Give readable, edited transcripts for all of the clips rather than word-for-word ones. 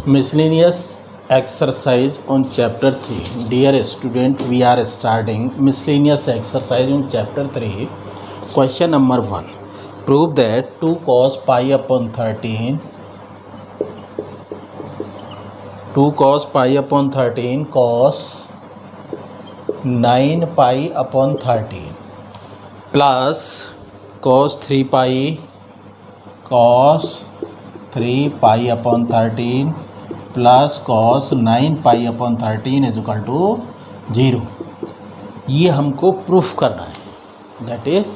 Miscellaneous exercise on chapter 3. Dear student, we are starting miscellaneous exercise on chapter 3. Question number 1. Prove that 2 cos pi upon 13 cos 9 pi upon 13 plus cos 3 pi upon 13 plus cos 9 pi upon 13 is equal to 0। ये हमको proof करना है, that is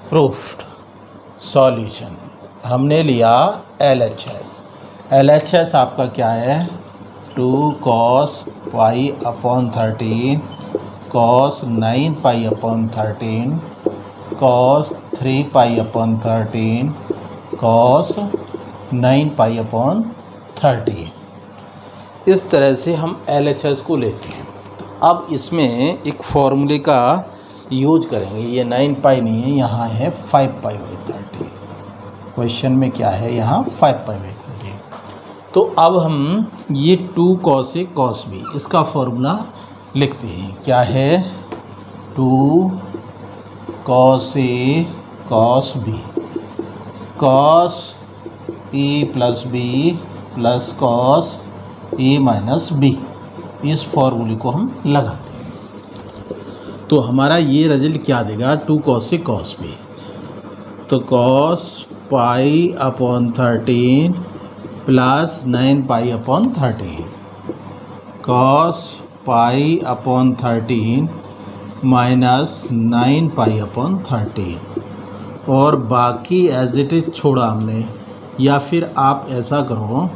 proofed. Solution हमने लिया LHS आपका क्या है 2 cos पाई upon 13 cos 9 pi upon 13 cos 3 पाई upon 13 cos 9 pi upon 13। इस तरह से हम LHS को लेते हैं। तो अब इसमें एक फॉर्मूले का यूज करेंगे। ये 9 पाई नहीं है, यहाँ है 5 पाई बाई 13। क्वेश्चन में क्या है यहाँ 5 पाई बाई 13। तो अब हम ये 2 cos A cos B इसका फॉर्मूला लिखते हैं। क्या है 2 cos A cos B cos A plus B plus cos A minus B, इस फॉर्मूले को हम लगाते हैं। तो हमारा ये रिजल्ट क्या देगा 2 cos A cos B। तो cos पाई upon 13 plus 9 pi upon 13 cos पाई अपॉन 13 माइनस 9 पाई अपॉन 13 और बाकी एज इट इज छोड़ा हमने। या फिर आप ऐसा करो,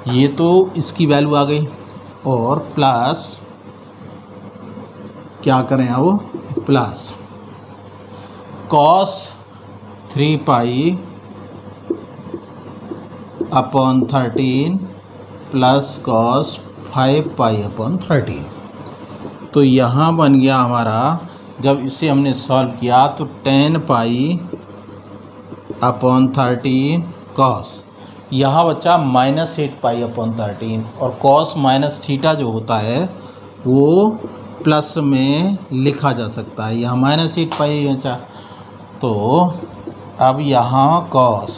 ये तो इसकी वैल्यू आ गई और प्लस क्या करें अब प्लस cos 3 पाई अपॉन 13 प्लस cos 5 पाई अपॉन 13। तो यहाँ बन गया हमारा, जब इसे हमने सॉल्व किया तो 10 पाई अपॉन 13 cos, यहाँ बचा -8 पाई अपॉन 13 और cos माइनस थीटा जो होता है वो प्लस में लिखा जा सकता है। यहाँ -8 पाई बचा। तो अब यहाँ cos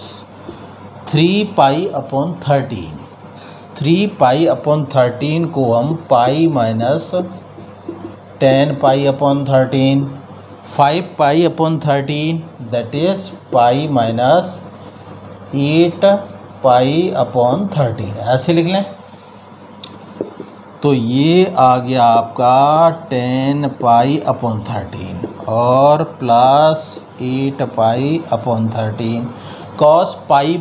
3 पाई अपॉन 13 पाई अपॉन 13 को हम pi minus 10 pi upon 13 5 pi upon 13 that is pi minus 8 pi upon 13 ऐसे लिख लें। तो ये आ गया आपका 10 पाई अपॉन 13 और प्लस 8 पाई upon 13 cos pi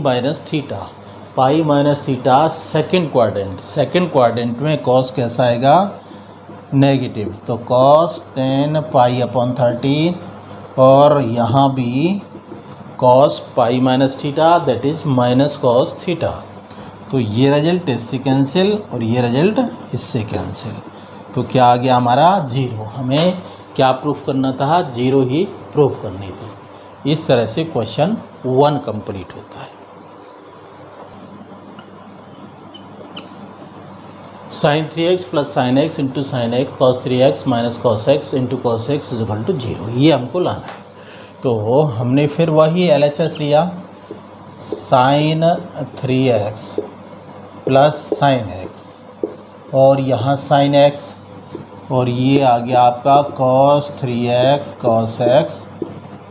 minus theta second quadrant में cos कैसा आएगा नेगेटिव। तो cos 10 पाई अपॉन 13 और यहाँ भी cos pi minus theta that is minus cos theta. तो ये रिजल्ट इससे कैंसिल और ये रिजल्ट इससे कैंसिल। तो क्या आ गया हमारा 0। हमें क्या प्रूफ करना था 0 ही प्रूफ करनी थी। इस तरह से क्वेश्चन 1 कंप्लीट होता है। sin 3x plus sine x into sine x cos 3x minus cos x into cos x is equal to 0, ये हमको लाना है। तो हमने फिर वही LHS लिया sin 3x plus sign x और यहाँ sin x और ये आ गया आपका cos 3x cos x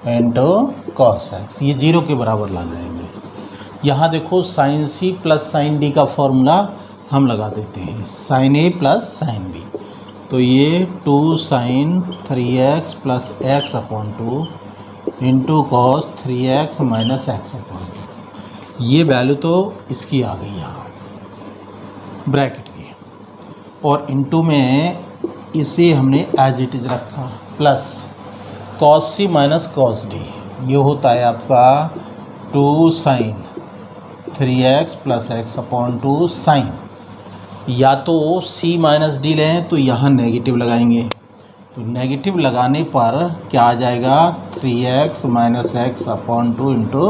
into cos x, ये 0 के बराबर लाना है हमें। यहाँ देखो sin C plus sin D का फॉर्मूला हम लगा देते हैं sin A plus sin B। तो ये 2 sin 3x plus x upon 2 into cos 3x minus x upon 2। ये वैल्यू तो इसकी आ गई यहाँ ब्रैकेट की और इंटू में इसे हमने एज इट इज रखा प्लस cos C माइनस cos D, ये होता है आपका 2 sin 3x plus x upon 2 sin। या तो C माइनस D लें तो यहाँ नेगेटिव लगाएंगे, तो नेगेटिव लगाने पर क्या आ जाएगा 3x minus x upon 2 into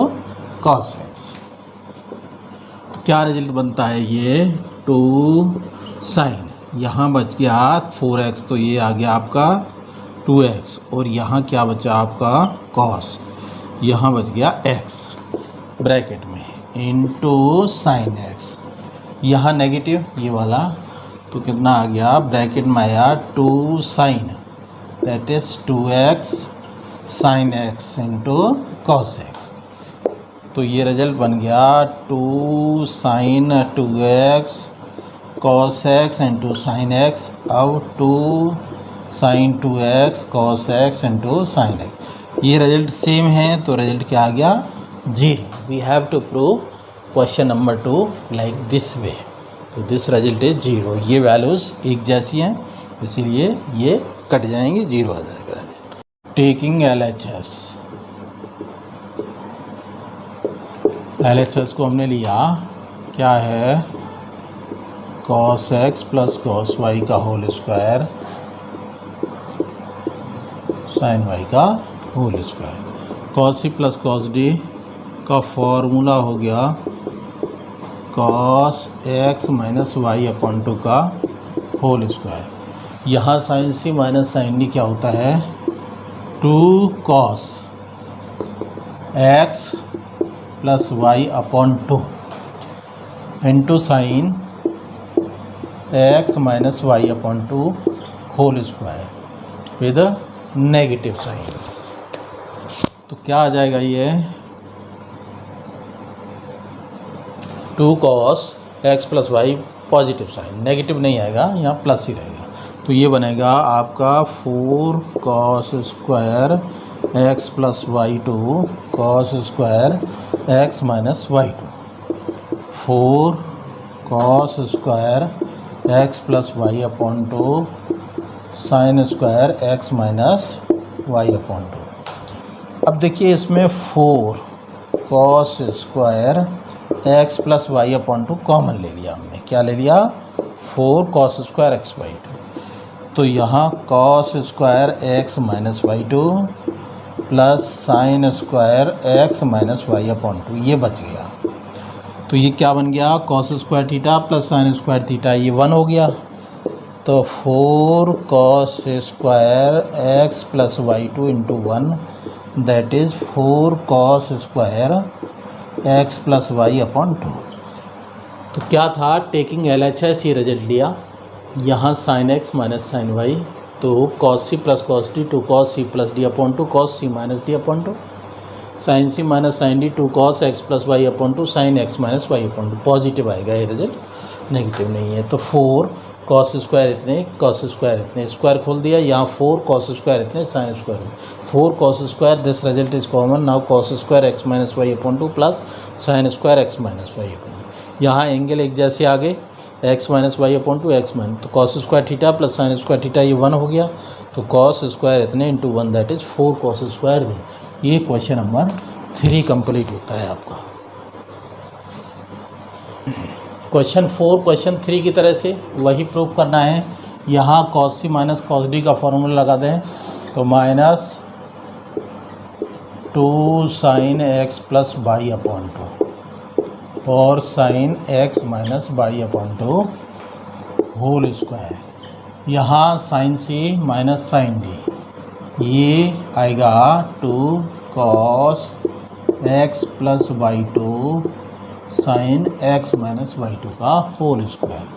cos x। क्या रिजल्ट बनता है ये टू साइन, यहाँ बच गया 4x, तो ये आ गया आपका 2x, और यहाँ क्या बचा आपका कॉस, यहाँ बच गया x ब्रैकेट में इंटू साइन x, यहाँ नेगेटिव ये वाला, तो कितना आ गया ब्रैकेट में आया 2 sine, that is 2x sine x into cos x। तो ये रिजल्ट बन गया 2 sine 2x cos x into sine x। अब 2 sine 2x cos x into sine x, ये रिजल्ट सेम है, तो रिजल्ट क्या आ गया 0। We have to prove question number 2 like this way, तो दिस रिजल्ट इज 0। ये वैल्यूज़ एक जैसी हैं, इसीलिए ये कट जाएंगे, 0 आ जाएगा। टेकिंग LHS को हमने लिया, क्या है cos x plus cos y का होल स्क्वायर sin y का whole square. cos c plus cos d का फॉर्मूला हो गया cos x minus y upon 2 का होल स्क्वायर। यहाँ sin c minus sin d क्या होता है 2 cos x plus y upon 2 into sine x minus y upon 2 whole square with negative sign. तो क्या आ जाएगा ये 2 cos x plus Y positive sign, negative नहीं आएगा, यहाँ प्लस ही रहेगा। तो ये बनेगा आपका 4 cos square x plus y 2 cos square x minus y 2, 4 cos square x plus y upon 2 sine square x minus y upon 2। अब देखिए इसमें 4 cos square x plus y upon 2 common ले लिया हमने, क्या ले लिया 4 cos स्क्वायर x बाई 2, तो यहाँ cos square x minus y 2 plus sine square x minus y upon 2, ये बच गया। तो ये क्या बन गया cos square theta plus sine square theta, ये 1 हो गया। तो 4 cos square x plus y 2 into 1, that is 4 cos square x plus y upon 2। तो क्या था टेकिंग LHS, ये रिजल्ट लिया, यहाँ sine x minus sine y, तो cos c plus cos d 2 cos c plus d upon 2 cos c minus d upon 2, sine c minus sine d 2 cos x plus y upon 2 sine x minus y upon 2, positive आएगा ये result, negative नहीं है। तो 4 cos square इतने cos square इतने, square खोल दिया, यहाँ 4 cos स्क्वायर इतने sine square 4 cos square, this result is common, now cos square x minus y upon 2 plus sine square x minus y upon 2। यहाँ एंगल एक जैसे आ गए, x minus y upon 2 x minus, तो cos square theta plus sine square theta, ये 1 हो गया, तो cos स्क्वायर इतने into 1, that is 4 cos square d. ये क्वेश्चन नंबर 3 कंप्लीट होता है आपका। क्वेश्चन 4 क्वेश्चन 3 की तरह से वही प्रूफ करना है। यहाँ cos c माइनस cos d का फॉर्मूला लगा दें, तो minus 2 sine x plus y upon 2 और sine x minus y upon 2 whole square. यहाँ sine c minus sine d, ये आएगा 2 cos x plus y 2 sine x minus y 2 का whole square,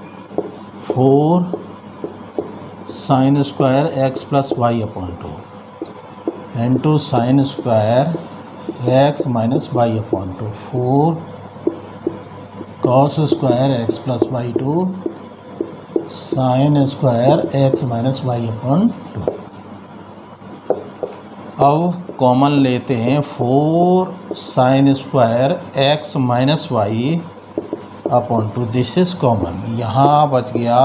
4 sine square x plus y upon 2 into sine square x minus y upon 2, 4 cos square x plus y 2 sine square x minus y upon 2। अब common लेते हैं, 4 sine square x minus y upon 2, this is common, यहाँ बच गया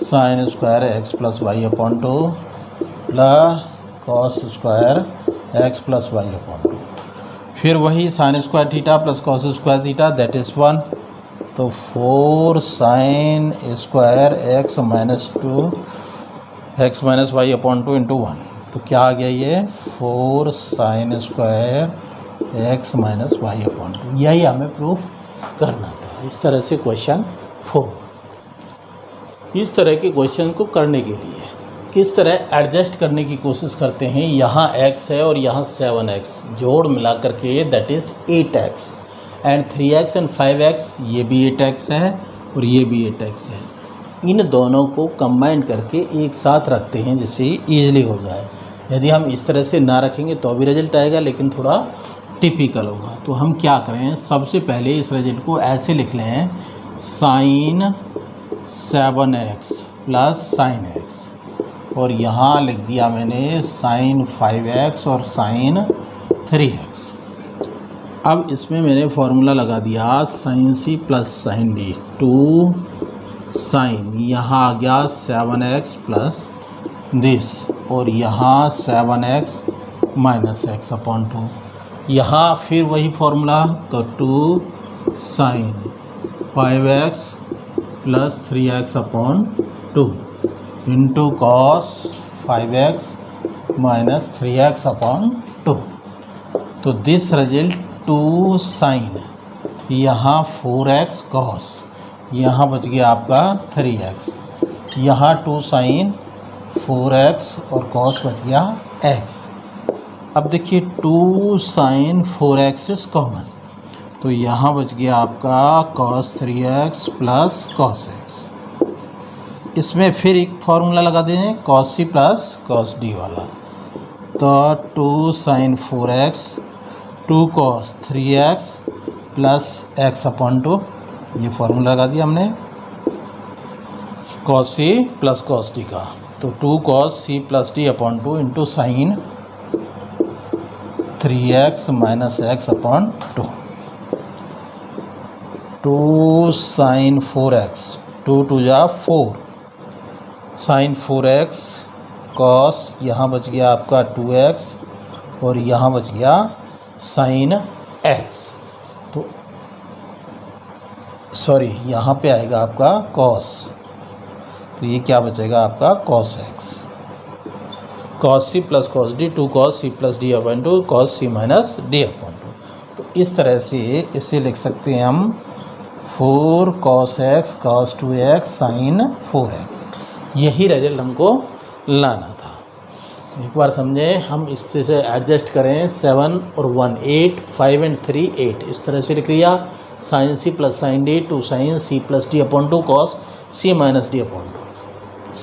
sine square x plus y upon 2 plus cos square x plus y upon 2, फिर वही sine square theta plus cos square theta, that is 1, तो 4 sine square x minus 2 x minus y upon 2 into 1, तो क्या आ गया ये 4 sine square x minus y upon 2। यही हमें प्रूफ करना था। इस तरह से क्वेश्चन 4। इस तरह के क्वेश्चन को करने के लिए किस तरह एडजस्ट करने की कोशिश करते हैं। यहाँ x है और यहाँ 7x जोड़ मिला करके that is 8x and 3x and 5x, ये भी 8x है और ये भी 8x है। इन दोनों को कंबाइन करके एक साथ रखते हैं जिससे ईजिली हो जाए। यदि हम इस तरह से ना रखेंगे तो भी रिजल्ट आएगा, लेकिन थोड़ा टिपिकल होगा। तो हम क्या करें, सबसे पहले इस रिजल्ट को ऐसे लिख लें, sin 7x plus sin x, और यहाँ लिख दिया मैंने sin 5x और sin 3x। अब इसमें मैंने फॉर्मूला लगा दिया sin c plus sin d, 2 sin, यहाँ आ गया 7x प्लस दिस, और यहाँ 7x माइनस x अपॉन 2। यहाँ फिर वही फॉर्मूला, तो 2 sin 5x plus 3x upon 2 into cos 5x minus 3x upon 2। तो दिस रिजल्ट 2 sin, यहाँ 4x कॉस, यहाँ बच गया आपका 3x, यहाँ 2 sin 4x और कॉस बच गया x। अब देखिए 2 sin 4x इज कॉमन, तो यहाँ बच गया आपका cos 3x plus cos x। इसमें फिर एक फार्मूला लगा दें cos c plus cos d वाला, तो 2 sin 4x 2 cos 3x plus x upon 2, ये फार्मूला लगा दिया हमने cos c plus cos d का। तो 2 cos c plus d upon 2 into sign 3x minus x upon 2, 2 sin 4x, 2 2 जा 4 sin 4x cos, यहाँ बच गया आपका 2x और यहाँ बच गया sin x। तो सॉरी, यहाँ पे आएगा आपका cos, तो ये क्या बचेगा आपका cos x, cos c plus cos d, 2 cos c plus d upon 2 cos c minus d upon 2। तो इस तरह से इसे लिख सकते हैं हम 4 cos x cos 2x sin 4x। यही रिजल्ट हमको लाना था। एक बार समझे, हम इससे से एडजस्ट करें 7 और 1 8, 5 एंड 3 8, इस तरह से लिख लिया sin c plus sin d 2 sin c plus d upon 2 cos c minus d upon 2,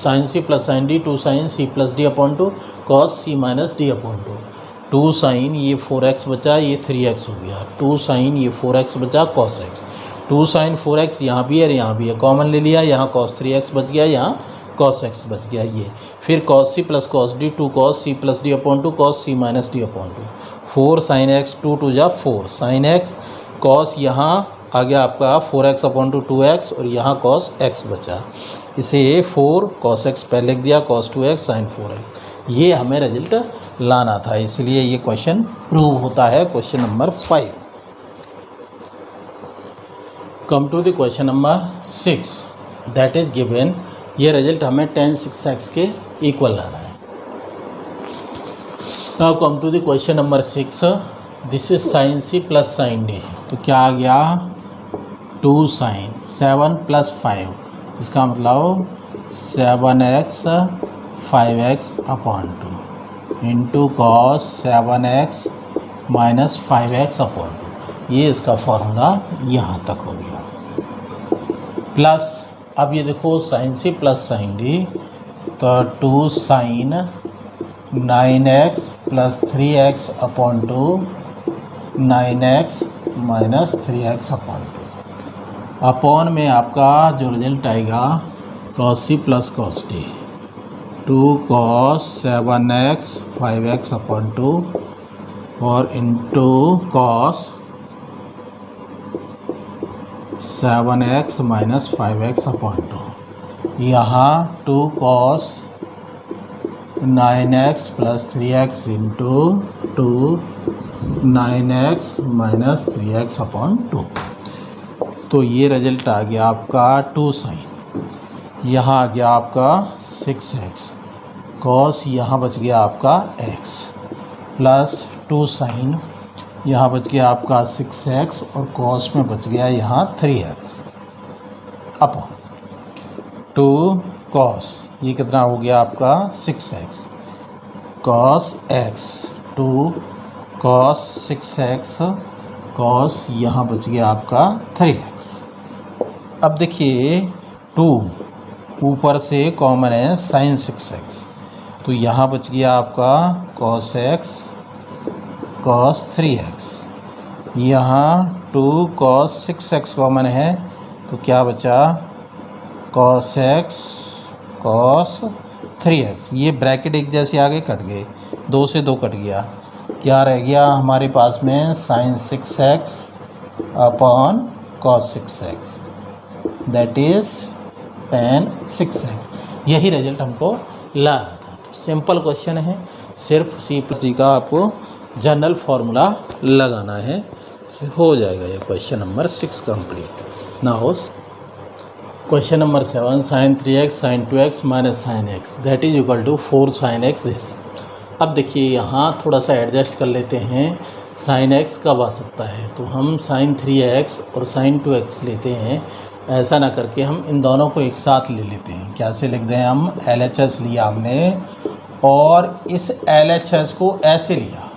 sin c plus sin d 2 sin c plus d upon 2 cos c minus d upon 2, 2 sin ये 4x बचा, ये 3x हो गया, 2 sin ये 4x बचा cos x, 2 sin 4x यहाँ भी है और यहाँ भी है, कॉमन ले लिया, यहाँ cos 3x बच गया, यहाँ cos x बच गया। ये फिर cos c plus cos d 2 cos c plus d upon 2 cos c minus d upon 2, 4 sin x 2 2 जा 4 sin x cos, यहाँ आ गया आपका 4x अपॉन 2 2x और यहाँ cos x बचा, इसे 4 cos x पहले लिख दिया, cos 2x sin 4x। ये हमें रिजल्ट लाना था, इसलिए ये क्वेश्चन प्रूव होता है। Question number 5। Come to the question number 6 that is given. ये रिजल्ट हमें tan 6x के इक्वल लाना है। Now come to the question number 6, this is sin c plus sin d, तो क्या आ गया 2 sin 7 प्लस 5, इसका मतलब 7x 5x upon 2 into cos 7x minus 5x upon 2, ये इसका फॉर्मूला यहाँ तक हो गया। प्लस अब ये देखो sin c plus sin d, तो 2 sin 9x plus 3x upon 2 9x minus 3x upon 2, upon में आपका जो रिजल्ट आएगा cos c plus cos d, 2 cos 7x 5x upon 2 और into cos 7x minus 5x upon 2, यहाँ 2 cos 9x plus 3x into 2 9x minus 3x upon 2। तो ये result आ गया आपका 2 sin, यहाँ आ गया आपका 6x cos, यहाँ बच गया आपका x प्लस 2 sin, यहाँ बच गया आपका 6x और cos में बच गया यहाँ 3x। अपॉन 2 कॉस, ये कितना हो गया आपका 6x cos x, 2 cos 6x cos, यहाँ बच गया आपका 3x। अब देखिए 2 ऊपर से कॉमन है साइन 6x, तो यहाँ बच गया आपका कॉस x कॉस 3x। यहाँ 2 कॉस 6x कॉमन है तो क्या बचा कॉस x कॉस 3x। ये ब्रैकेट एक जैसे आगे कट गए, 2 से 2 कट गया, क्या रह गया हमारे पास में sine 6x upon cos 6x, that is tan 6x। यही रिजल्ट हमको लाना था। सिंपल क्वेश्चन है, सिर्फ C+D का आपको जनरल फार्मूला लगाना है, हो जाएगा ये question number 6 complete. Now question number 7, sine 3x sine 2x minus sine x that is equal to 4 sine x this. अब देखिए यहाँ थोड़ा सा एडजस्ट कर लेते हैं, साइन x कब आ सकता है, तो हम साइन 3x और साइन 2x लेते हैं, ऐसा ना करके हम इन दोनों को एक साथ ले लेते हैं। कैसे लिख दें, हम LHS लिया हमने और इस LHS को ऐसे लिया,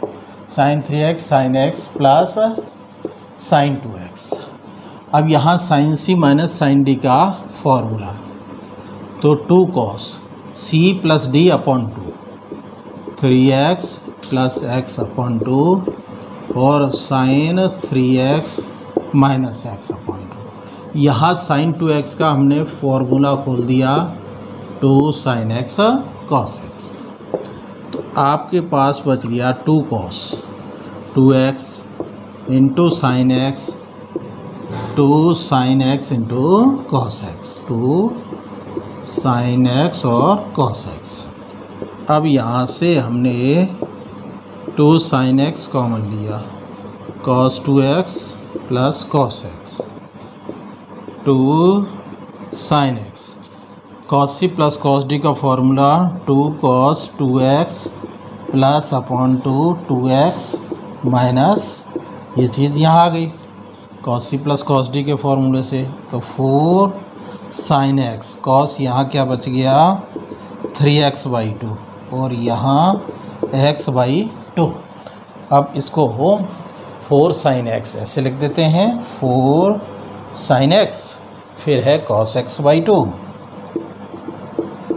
sine 3x sine x plus sine 2x। अब यहाँ sine C minus sine D का फॉर्मूला, तो 2 cos C plus D upon 2, 3x plus x upon 2 और sign 3x minus x upon 2। यहाँ साइन 2x का हमने फॉर्मूला खोल दिया, 2 साइन x कॉस x, तो आपके पास बच गया 2 cos 2x into sine x, 2 sine x into cos x, 2 sine x और कॉस x। अब यहाँ से हमने 2 साइन x कॉमन लिया, cos 2x plus cos x, 2 sine x, cos C plus cos D का formula 2 cos 2x plus upon 2x minus, ये चीज़ यहाँ आ गई cos C plus cos D के फॉर्मूले से, तो 4 साइन x, कॉस यहाँ क्या बच गया 3x/2 और यहाँ x/2। अब इसको हो 4 साइन x ऐसे लिख देते हैं, 4 साइन x, फिर है cos x/2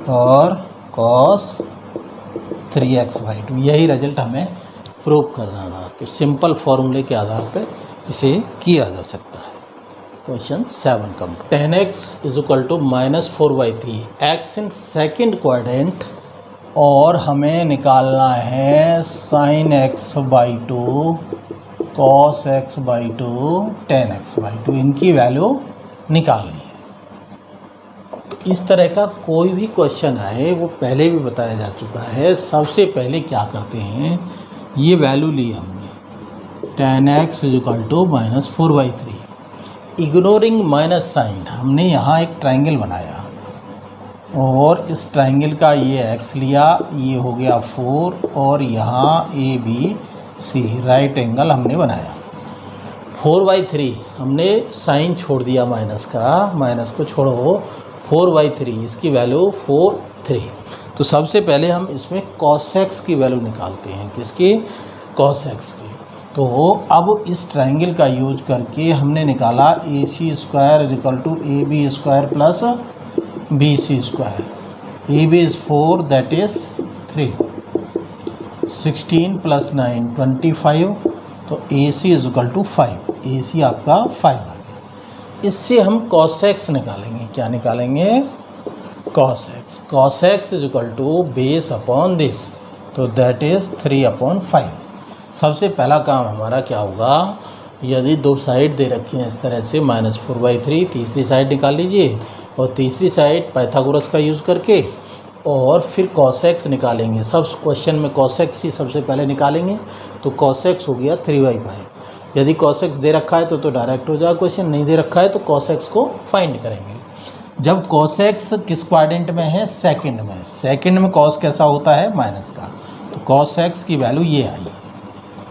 और cos 3x/2। यही रिजल्ट हमें प्रूव करना था, तो सिंपल फॉर्मूले के आधार पे इसे किया जा सकता है। Question 7 come, tan x is equal to -4/3, x in second quadrant और हमें निकालना है sign x/2 cos x/2 tan x/2, इनकी वैल्यू निकालनी है। तो इस तरह का कोई भी क्वेश्चन आए, वो पहले भी बताया जा चुका है। सबसे पहले क्या करते हैं, ये वैल्यू ली हमने tan x is equal to -4/3, ignoring minus sign, हमने यहाँ एक ट्रायंगल बनाया और इस ट्रायंगल का ये x लिया, ये हो गया 4 और यहाँ ABC राइट एंगल हमने बनाया। 4/3 हमने साइन छोड़ दिया माइनस का, माइनस को छोड़ो, 4/3 इसकी वैल्यू 4/3। तो सबसे पहले हम इसमें cos x की वैल्यू निकालते हैं, किसकी, cos x की। तो अब इस ट्रायंगल का यूज करके हमने निकाला AC² is equal to AB² plus BC²। AB is 4 that is 3, 16 plus 9 25, तो AC is equal to 5, AC आपका 5 आ गया। इससे हम cos x निकालेंगे, क्या निकालेंगे, cos x। cos x is equal to base upon this, तो दैट इज़ 3/5। सबसे पहला काम हमारा क्या होगा, यदि दो साइड दे रखी हैं इस तरह से -4/3, तीसरी साइड निकाल लीजिए और तीसरी साइड पाइथागोरस का यूज़ करके और फिर cos x निकालेंगे। सब क्वेश्चन में cos x ही सबसे पहले निकालेंगे, तो cos x हो गया 3/5। यदि cos x दे रखा है तो डायरेक्ट हो जाएगा क्वेश्चन, नहीं दे रखा है तो cos x को फाइंड करेंगे। जब cos x किस क्वाड्रेंट में है, सेकंड में, सेकंड में cos कैसा होता है, माइनस का, तो cos x की वैल्यू ये आई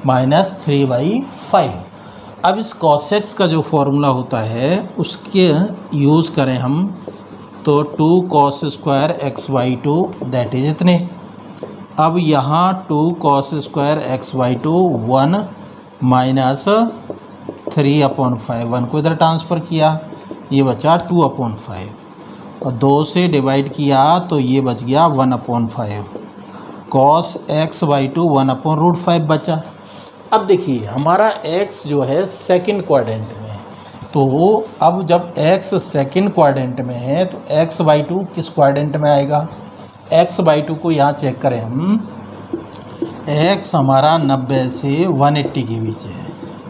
-3/5। अब इस cos x का जो फॉर्मूला होता है उसके यूज़ करें हम तो 2 cos square x by two that is इतने। अब यहाँ 2 cos square x by two 1 minus 3/5, 1 को इधर ट्रांसफ़र किया, ये बचा 2/5 और 2 से डिवाइड किया तो ये बच गया 1/5। cos x बाई टू 1/√5 बचा। अब देखिए हमारा x जो है सेकंड क्वाड्रेंट में है, तो अब जब x सेकंड क्वाड्रेंट में है तो x बाई टू किस क्वाड्रेंट में आएगा? x बाई टू को यहाँ चेक करें हम, x हमारा 90 से 180 के बीच है,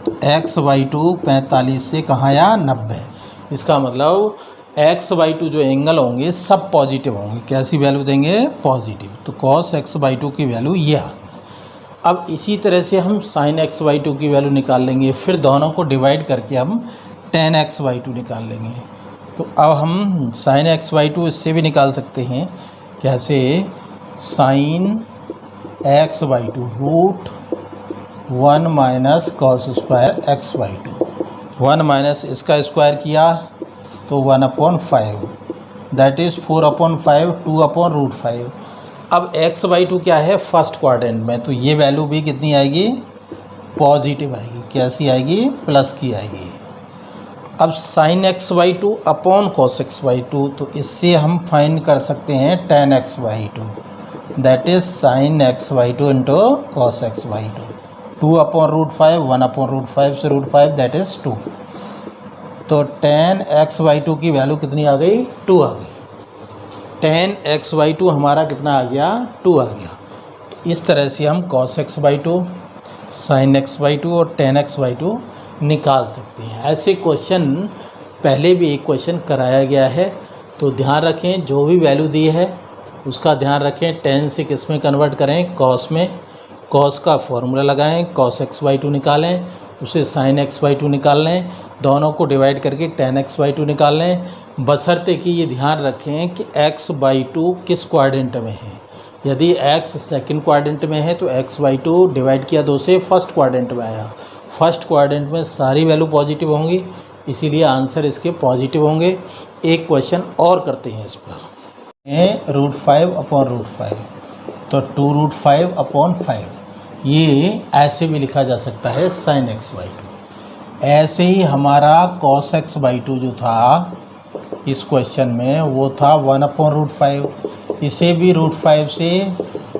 तो x बाई टू 45 से कहाँ आया? 90। इसका मतलब x बाई टू जो एंगल होंगे सब पॉजिटिव होंगे। कैसी वैल्यू देंगे? पॉजिटिव। तो cos x बाई टू की वैल्यू ये आ। अब इसी तरह से हम sin x बाई टू की वैल्यू निकाल लेंगे, फिर दोनों को डिवाइड करके हम tan x बाई टू निकाल लेंगे। तो अब हम sin x बाई टू इससे भी निकाल सकते हैं। कैसे? sin x by two √1 minus cos square x by two, 1 minus इसका स्क्वायर किया तो 1/5 दैट इज़ 4/5, 2/√5। अब x बाई टू क्या है? फर्स्ट क्वाड्रेंट में, तो ये वैल्यू भी कितनी आएगी? पॉजिटिव आएगी। कैसी आएगी? प्लस की आएगी। अब sin x by two upon cos x by two, तो इससे हम फाइंड कर सकते हैं tan x by two that is sin x by two into cos x by two, 2/√5, 1/√5 से √5 दैट इज़ 2। तो tan x बाई टू की value कितनी आ गई? 2 आ गई। tan x बाई टू हमारा कितना आ गया? 2 आ गया। तो इस तरह से हम cos x by two, sin x by two और tan x बाई टू निकाल सकते हैं। ऐसे क्वेश्चन पहले भी एक क्वेश्चन कराया गया है, तो ध्यान रखें जो भी वैल्यू दी है उसका ध्यान रखें। tan से किस में कन्वर्ट करें? cos में। cos का फॉर्मूला लगाएं, cos x बाई टू निकालें, उसे sin x बाई टू निकाल लें, दोनों को डिवाइड करके tan x बाई टू निकाल लें। बशर्ते कि ये ध्यान रखें कि x बाई टू किस क्वाड्रेंट में है। यदि x सेकंड क्वाड्रेंट में है तो x बाई टू डिवाइड किया 2 से फर्स्ट क्वाड्रेंट में आया। फर्स्ट क्वाड्रेंट में सारी वैल्यू पॉजिटिव होंगी, इसीलिए आंसर इसके पॉजिटिव होंगे। एक क्वेश्चन और करते हैं इस पर। √5/√5, तो 2√5/5, ये ऐसे भी लिखा जा सकता है sin x बाई टू। ऐसे ही हमारा cos x बाई टू जो था इस क्वेश्चन में वो था 1/√5, इसे भी √5 से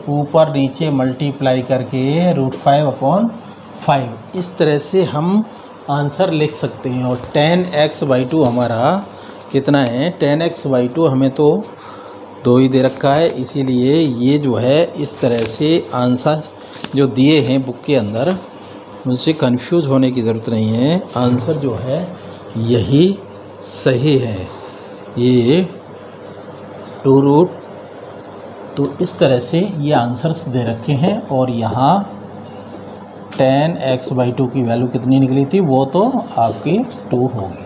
ऊपर नीचे मल्टीप्लाई करके √5/5, इस तरह से हम आंसर लिख सकते हैं। और tan x बाई टू हमारा कितना है? tan x बाई टू हमें तो 2 ही दे रखा है, इसीलिए ये जो है इस तरह से आंसर जो दिए हैं बुक के अंदर उनसे कंफ्यूज होने की ज़रूरत नहीं है। आंसर जो है यही सही है, ये 2 तो इस तरह से ये आंसर्स दे रखे हैं। और यहाँ tan x बाई टू की वैल्यू कितनी निकली थी? वो तो आपकी 2 होगी,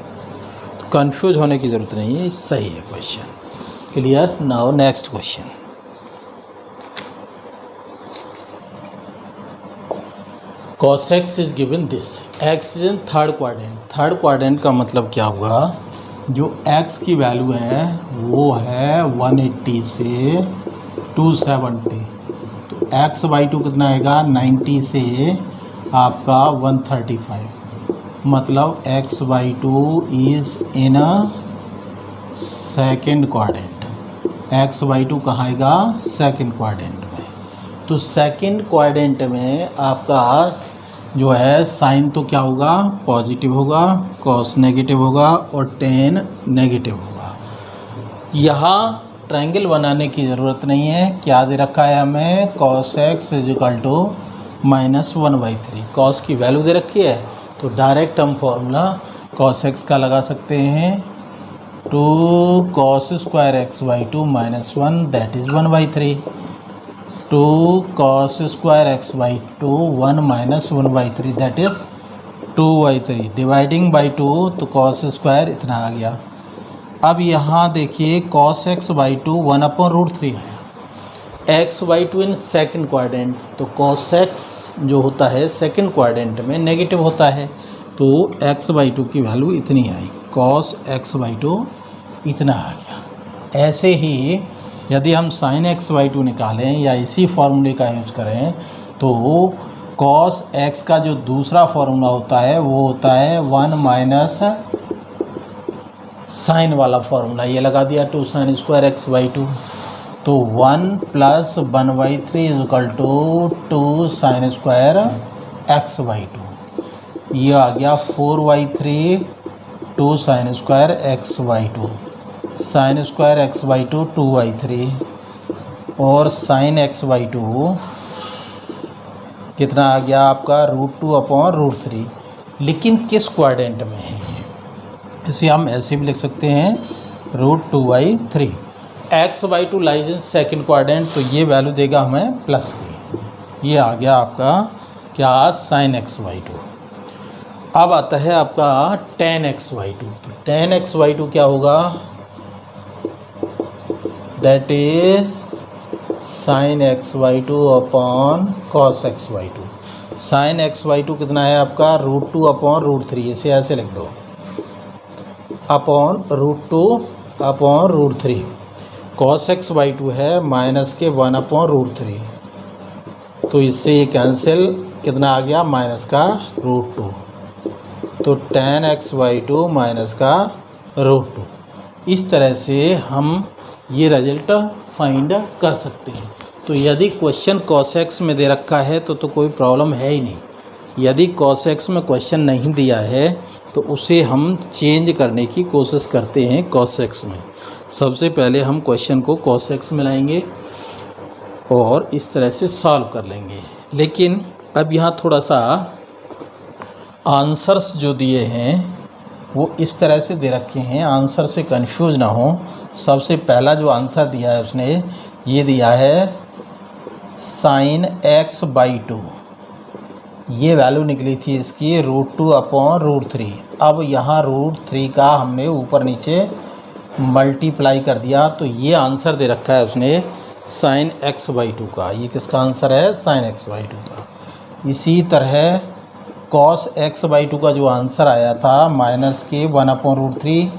तो कंफ्यूज होने की ज़रूरत नहीं है, सही है question. Clear? Now next question. cos x is given this, x is in third quadrant. Third quadrant का मतलब क्या हुआ? जो x की वैल्यू है वो है 180 से 270, तो x बाई टू कितना आएगा? 90 से आपका 135, मतलब x by two is in a second quadrant. x by two कहाँ आएगा? सेकेंड क्वाड्रेंट में। तो सेकेंड क्वाड्रेंट में आपका जो है साइन तो क्या होगा? पॉजिटिव होगा, cos नेगेटिव होगा और tan नेगेटिव होगा। यहाँ ट्रायंगल बनाने की ज़रूरत नहीं है। क्या दे रखा है हमें? cos x is equal to -1/3। cos की वैल्यू दे रखी है, तो डायरेक्ट हम फॉर्मूला cos x का लगा सकते हैं, 2 cos square x by two -1 that is 1/3, 2 cos square x by two 1 minus 1/3 that is 2/3, dividing by 2 तो cos स्क्वायर इतना आ गया। अब यहाँ देखिए cos x बाई टू 1/√3 आया। x by two in second quadrant, तो cos x जो होता है सेकेंड क्वाड्रेंट में नेगेटिव होता है, तो x/2 की वैल्यू इतनी आई, cos x/2 इतना आ गया। ऐसे ही यदि हम sin x/2 निकालें या इसी फॉर्मूले का यूज करें तो cos x का जो दूसरा फॉर्मूला होता है वो होता है 1 माइनस साइन वाला फॉर्मूला, ये लगा दिया 2 sin स्क्वायर x/2। तो 1 + 1/3 is equal to 2 sin square x/2। ये आ गया 4/3 2 sin square x/2। sin square x/2 2/3 और sin x/2 कितना आ गया आपका √2/√3। लेकिन किस क्वाड्रेंट में है, इसे हम ऐसे भी लिख सकते हैं √2/3। x/2 lies in second quadrant, तो ये वैल्यू देगा हमें +b। ये आ गया आपका क्या sin x/2। अब आता है आपका tan x/2। tan x/2 क्या होगा, that is sin x/2 upon cos x/2। sin x/2 कितना है आपका √2/√3, इसे ऐसे लिख दो अपॉन √2/√3। cos x/2 है -1/√3, तो इससे ये कैंसिल, कितना आ गया -√2। तो tan x/2 -√2। इस तरह से हम ये रिजल्ट फाइंड कर सकते हैं। तो यदि क्वेश्चन cos x में दे रखा है तो कोई प्रॉब्लम है ही नहीं। यदि cos x में क्वेश्चन नहीं दिया है तो उसे हम चेंज करने की कोशिश करते हैं cos x में। सबसे पहले हम क्वेश्चन को cos x में लाएंगे और इस तरह से सॉल्व कर लेंगे। लेकिन अब यहाँ थोड़ा सा आंसर्स जो दिए हैं वो इस तरह से दे रखे हैं, आंसर से कंफ्यूज ना हो। सबसे पहला जो आंसर दिया है उसने ये दिया है sin x/2, ये वैल्यू निकली थी इसकी √2/√3। अब यहाँ √3 का हमने ऊपर नीचे मल्टीप्लाई कर दिया, तो ये आंसर दे रखा है उसने sin x/2 का। ये किसका आंसर है, sin x/2 का। इसी तरह cos x/2 का जो आंसर आया था -1/√3,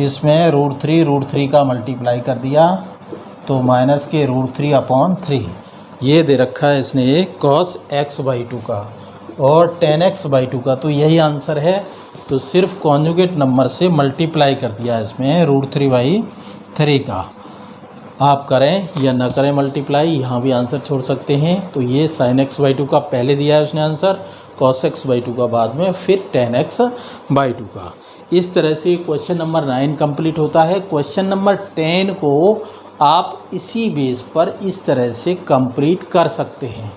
इसमें √3 का मल्टीप्लाई कर दिया तो -√3/3। ये दे रखा है इसने cos x/2 का और tan x/2 का, तो यही आंसर है। तो सिर्फ कॉन्जुगेट नंबर से मल्टीप्लाई कर दिया इसमें √3/3 का। आप करें या ना करें मल्टीप्लाई, यहाँ भी आंसर छोड़ सकते हैं। तो ये sin x/2 का पहले दिया है उसने आंसर, cos x/2 का बाद में, फिर tan x/2 का। इस तरह से क्वेश्चन नंबर 9 कंप्लीट होता है। क्वेश्चन नंबर 10 को आप इसी बेस पर इस तरह से कंप्लीट कर सकते हैं।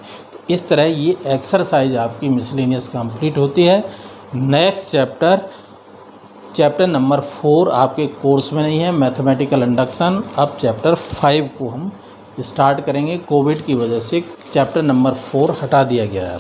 इस तरह ये एक्सरसाइज आपकी मिसलेनियस कंप्लीट होती है। नेक्स्ट चैप्टर नंबर 4 आपके कोर्स में नहीं है, मैथमेटिकल इंडक्शन। अब चैप्टर 5 को हम स्टार्ट करेंगे। कोविड की वजह से चैप्टर नंबर 4 हटा दिया गया है।